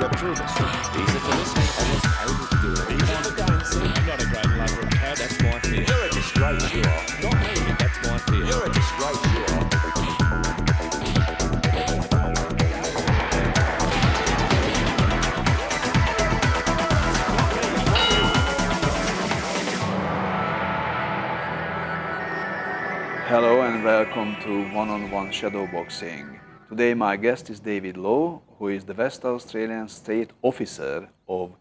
got through this. Easy for listening. I wasn't able to do it. Easy for dancing. I'm not a great lover of cats. That's my fear. You're a disgrace, you are. Not me. That's my fear. You're a disgrace, you are. Hello and welcome to One-on-One Shadowboxing. Today my guest is David Lowe, who is the West Australian State Officer of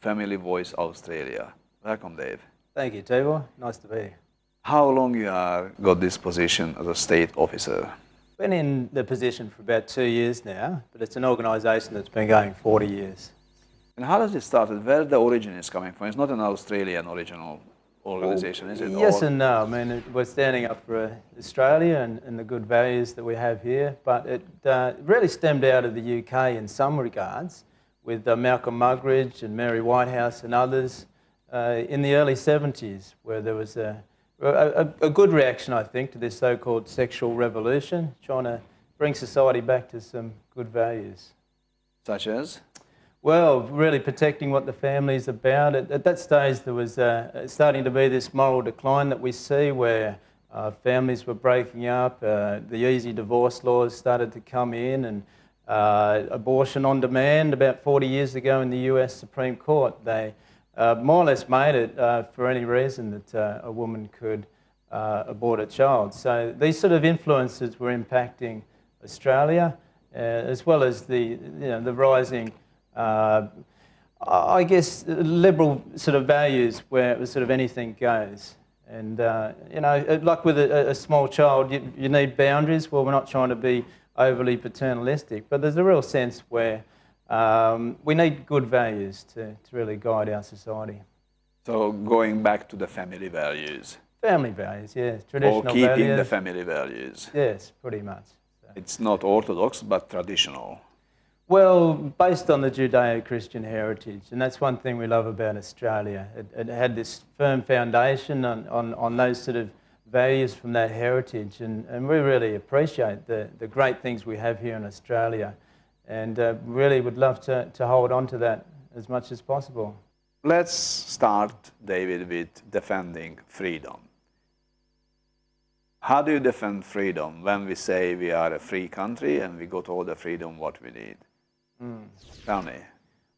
FamilyVoice Australia. Welcome, Dave. Thank you, Tibor. Nice to be here. How long you are got this position as a state officer? Been in the position for about 2 years now, but it's an organisation that's been going 40 years. And how does it start? Where the origin is coming from? It's not an Australian original organisation, is it? Yes and no. I mean, we're standing up for Australia and the good values that we have here, but it really stemmed out of the UK in some regards, with Malcolm Muggeridge and Mary Whitehouse and others in the early 70s, where there was a good reaction, I think, to this so-called sexual revolution, trying to bring society back to some good values. Such as? Well, really protecting what the family is about. At that stage, there was starting to be this moral decline that we see where families were breaking up, the easy divorce laws started to come in, and abortion on demand about 40 years ago in the US Supreme Court. They more or less made it for any reason that a woman could abort a child. So these sort of influences were impacting Australia, as well as the rising I guess liberal sort of values where it was sort of anything goes. And, like with a small child, you need boundaries. Well, we're not trying to be overly paternalistic, but there's a real sense where we need good values to really guide our society. So going back to the family values. Family values, yes. Traditional values. Or keeping the family values. Yes, pretty much. So. It's not orthodox, but traditional. Well, based on the Judeo-Christian heritage, and that's one thing we love about Australia. It had this firm foundation on those sort of values from that heritage, and we really appreciate the great things we have here in Australia, and really would love to hold on to that as much as possible. Let's start, David, with defending freedom. How do you defend freedom when we say we are a free country and we got all the freedom what we need? Tell me.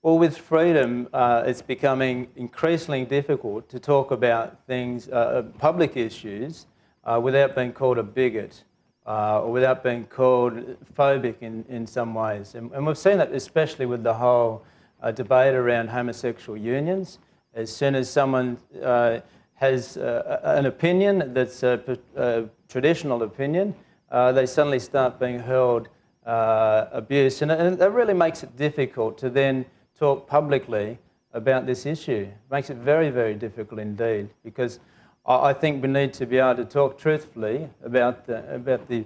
Well, with freedom, it's becoming increasingly difficult to talk about things, public issues, without being called a bigot or without being called phobic in some ways. And we've seen that especially with the whole debate around homosexual unions. As soon as someone has an opinion that's a traditional opinion, they suddenly start being hurled abuse, and that really makes it difficult to then talk publicly about this issue. It makes it very, very difficult indeed, because I think we need to be able to talk truthfully about the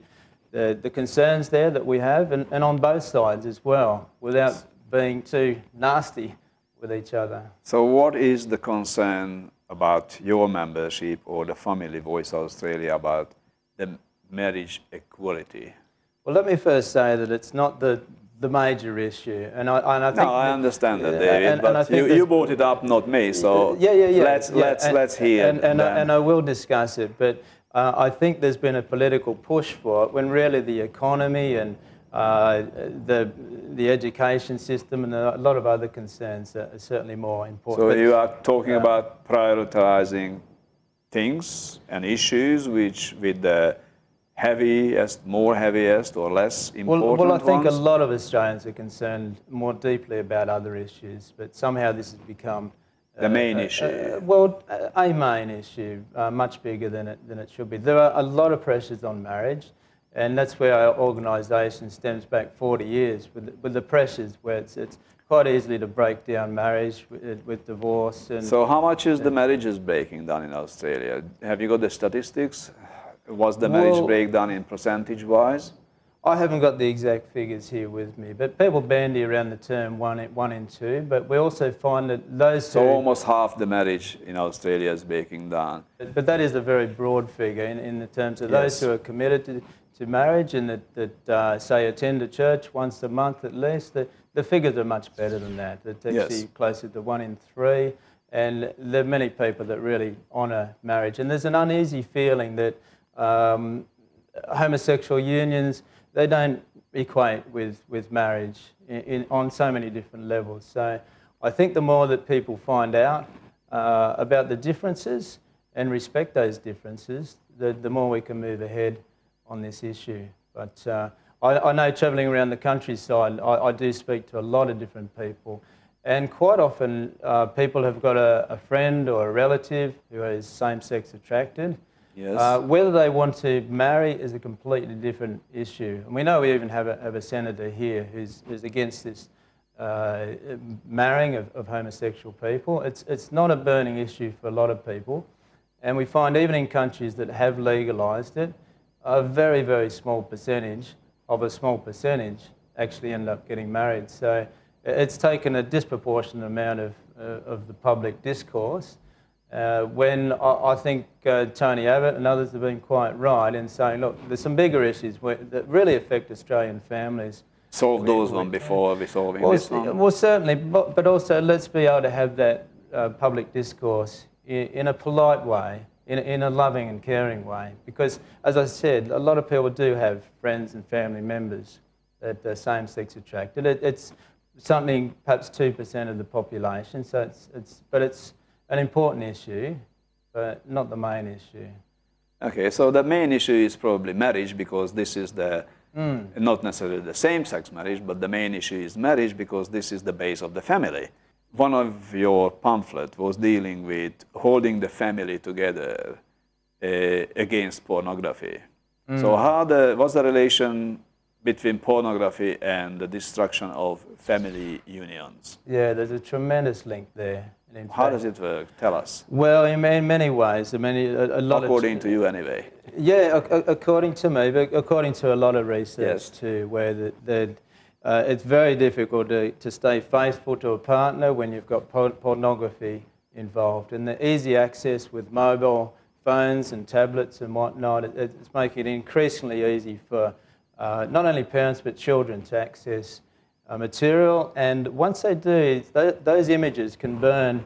concerns there that we have, and on both sides as well, without being too nasty with each other. So what is the concern about your membership or the FamilyVoice Australia about the marriage equality? Well, let me first say that it's not the major issue, and I think. No, I understand that, David, but you brought it up, not me. So let's hear. And I will discuss it, but I think there's been a political push for it when really the economy and the education system and a lot of other concerns are certainly more important. So you are talking about prioritizing things and issues which with the more heaviest or less important well, I think ones? a lot of Australians are concerned more deeply about other issues, but somehow this has become the main issue. A main issue, much bigger than it should be. There are a lot of pressures on marriage, and that's where our organisation stems back 40 years with the pressures where it's quite easily to break down marriage with divorce. And so how much is the marriages breaking down in Australia? Have you got the statistics? Was the marriage breakdown in percentage-wise? I haven't got the exact figures here with me, but people bandy around the term one in two, but we also find that those two... So almost half the marriage in Australia is breaking down. But that is a very broad figure in the terms of those who are committed to marriage and that say attend a church once a month at least, the figures are much better than that. It's actually closer to 1 in 3, and there are many people that really honour marriage. And there's an uneasy feeling that homosexual unions, they don't equate with marriage on so many different levels. So I think the more that people find out about the differences and respect those differences, the more we can move ahead on this issue. But I know travelling around the countryside, I do speak to a lot of different people, and quite often people have got a friend or a relative who is same-sex attracted. Yes. Whether they want to marry is a completely different issue. And we know we even have a senator here who's against this marrying of homosexual people. It's not a burning issue for a lot of people. And we find even in countries that have legalised it, a very, very small percentage of a small percentage actually end up getting married. So it's taken a disproportionate amount of the public discourse. When I think Tony Abbott and others have been quite right in saying, look, there's some bigger issues that really affect Australian families. Solve those one before resolving this one. Well, certainly, but also let's be able to have that public discourse in a polite way, in a loving and caring way. Because, as I said, a lot of people do have friends and family members that are same-sex attracted. It's something, perhaps 2% of the population, so it's an important issue, but not the main issue. Okay, so the main issue is probably marriage, because this is the, not necessarily the same-sex marriage, but the main issue is marriage because this is the base of the family. One of your pamphlets was dealing with holding the family together against pornography. So what's the relation between pornography and the destruction of family unions? Yeah, there's a tremendous link there. How does it work? Tell us. Well, in many ways. I mean, a lot according to you, anyway. Yeah, according to me, but according to a lot of research too, where it's very difficult to stay faithful to a partner when you've got pornography involved. And the easy access with mobile phones and tablets and whatnot, it's making it increasingly easy for not only parents but children to access material. And once they do, those images can burn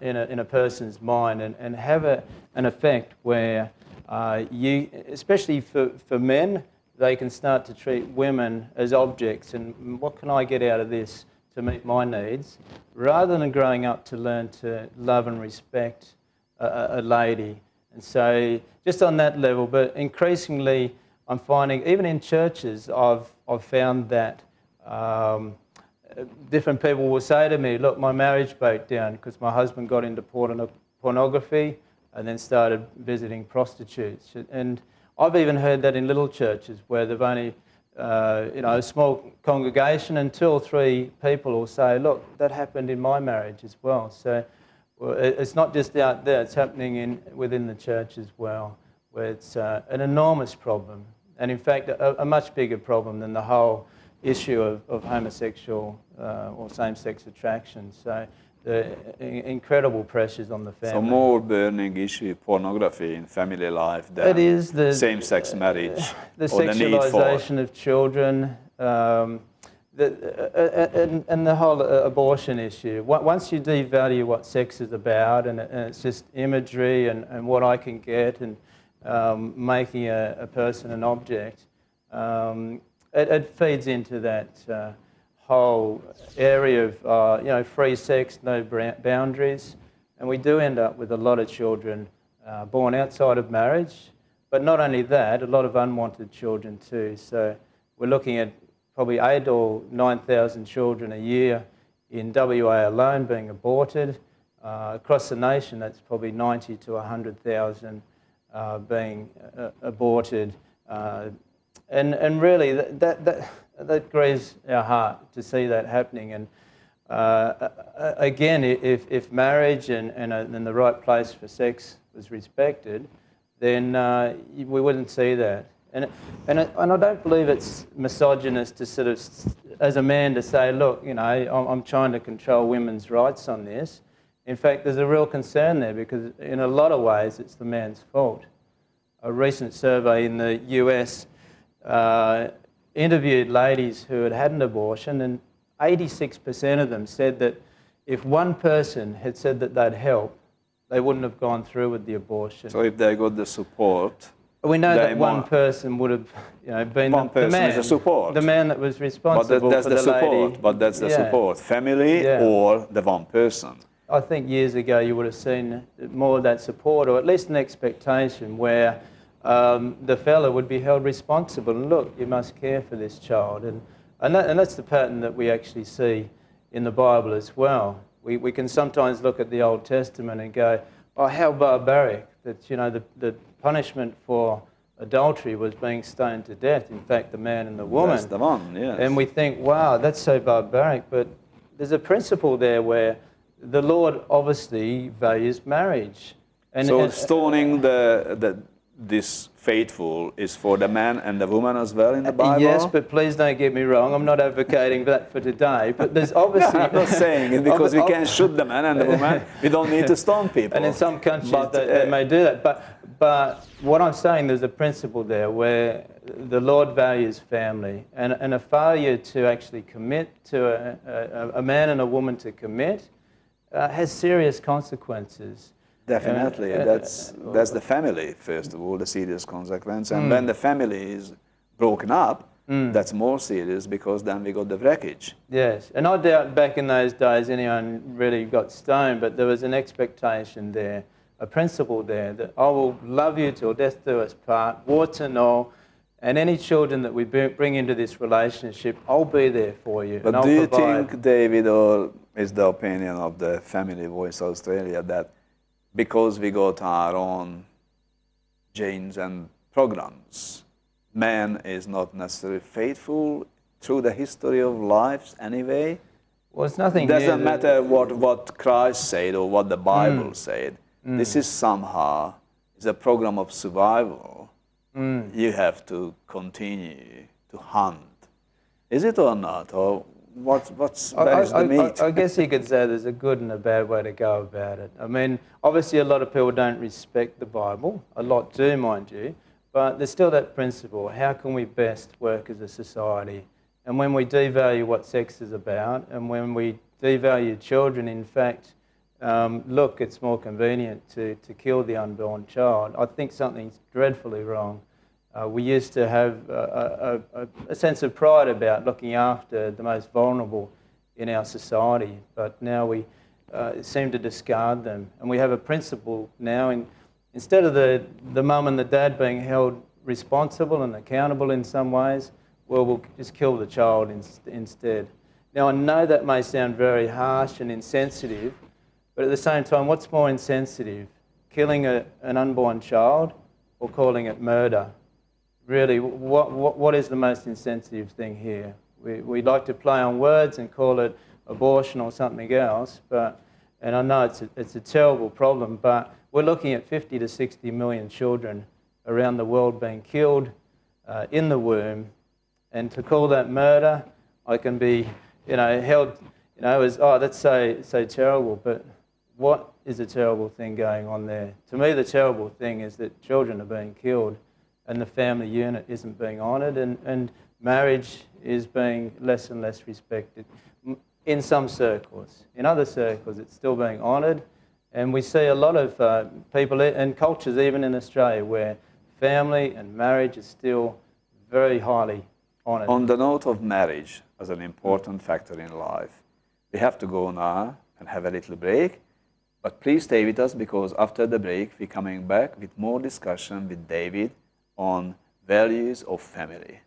in a person's mind and have an effect where especially for men, they can start to treat women as objects and what can I get out of this to meet my needs, rather than growing up to learn to love and respect a lady. And so just on that level, but increasingly I'm finding, even in churches, I've found that different people will say to me, look, my marriage broke down because my husband got into pornography and then started visiting prostitutes. And I've even heard that in little churches where they've only, a small congregation, and 2 or 3 people will say, look, that happened in my marriage as well. So it's not just out there, it's happening within the church as well, where it's an enormous problem. And in fact, a much bigger problem than the whole issue of homosexual or same-sex attraction. So the incredible pressures on the family. So more burning issue pornography in family life than the same-sex marriage. The sexualisation of children, and the whole abortion issue. Once you devalue what sex is about, and it's just imagery and what I can get, and making a person an object, it feeds into that whole area of free sex, no boundaries, and we do end up with a lot of children born outside of marriage. But not only that, a lot of unwanted children too. So we're looking at probably 8,000 or 9,000 children a year in WA alone being aborted. Across the nation, that's probably 90 to 100,000 being aborted. And really, that grieves our heart to see that happening. And again, if marriage and the right place for sex was respected, then we wouldn't see that. And I don't believe it's misogynist to sort of, as a man, to say, look, I'm trying to control women's rights on this. In fact, there's a real concern there because in a lot of ways it's the man's fault. A recent survey in the US interviewed ladies who had had an abortion, and 86% of them said that if one person had said that they'd help, they wouldn't have gone through with the abortion. So if they got the support, We know that one person would have, been one person the man, is a support. the man that was responsible that's for the the support. lady. But that's the Yeah. support. Family Yeah. or the one person. I think years ago you would have seen more of that support, or at least an expectation where the fella would be held responsible. And look, you must care for this child, and that's the pattern that we actually see in the Bible as well. We can sometimes look at the Old Testament and go, oh, how barbaric that the punishment for adultery was being stoned to death. In fact, the man and the woman. That's the one, yes. And we think, wow, that's so barbaric. But there's a principle there where the Lord obviously values marriage. So stoning this faithful is for the man and the woman as well in the Bible? Yes, but please don't get me wrong. I'm not advocating that for today. But there's obviously... No, I'm not saying it because we can shoot the man and the woman. We don't need to stone people. And in some countries they may do that. But what I'm saying, there's a principle there where the Lord values family. And a failure to actually commit to a man and a woman to commit has serious consequences. Definitely. That's the family, first of all, the serious consequence. And when the family is broken up, that's more serious because then we got the wreckage. Yes. And I doubt back in those days anyone really got stoned, but there was an expectation there, a principle there, that I will love you till death do us part, warts and all, and any children that we bring into this relationship, I'll be there for you. But do you think, David, or is the opinion of the Family Voice Australia that because we got our own genes and programs, man is not necessarily faithful through the history of lives anyway? Well, it's nothing doesn't matter what Christ said or what the Bible said. This is somehow is a program of survival. You have to continue to hunt. Is it or not? Or where's the meat? I guess you could say there's a good and a bad way to go about it. I mean, obviously a lot of people don't respect the Bible. A lot do, mind you. But there's still that principle. How can we best work as a society? And when we devalue what sex is about, and when we devalue children, in fact, look, it's more convenient to kill the unborn child, I think something's dreadfully wrong. We used to have a sense of pride about looking after the most vulnerable in our society, but now we seem to discard them. And we have a principle now, instead of the mum and the dad being held responsible and accountable in some ways, well, we'll just kill the child instead. Now, I know that may sound very harsh and insensitive, but at the same time, what's more insensitive? Killing an unborn child or calling it murder? Really, what is the most insensitive thing here? We like to play on words and call it abortion or something else, and I know it's a terrible problem, but we're looking at 50 to 60 million children around the world being killed in the womb, and to call that murder, I can be, held, as, oh, that's so terrible, but what is a terrible thing going on there? To me, the terrible thing is that children are being killed, and the family unit isn't being honoured, and marriage is being less and less respected in some circles. In other circles, it's still being honoured, and we see a lot of people and cultures, even in Australia, where family and marriage is still very highly honoured. On the note of marriage as an important factor in life, we have to go now and have a little break, but please stay with us because after the break, we're coming back with more discussion with David on values of family.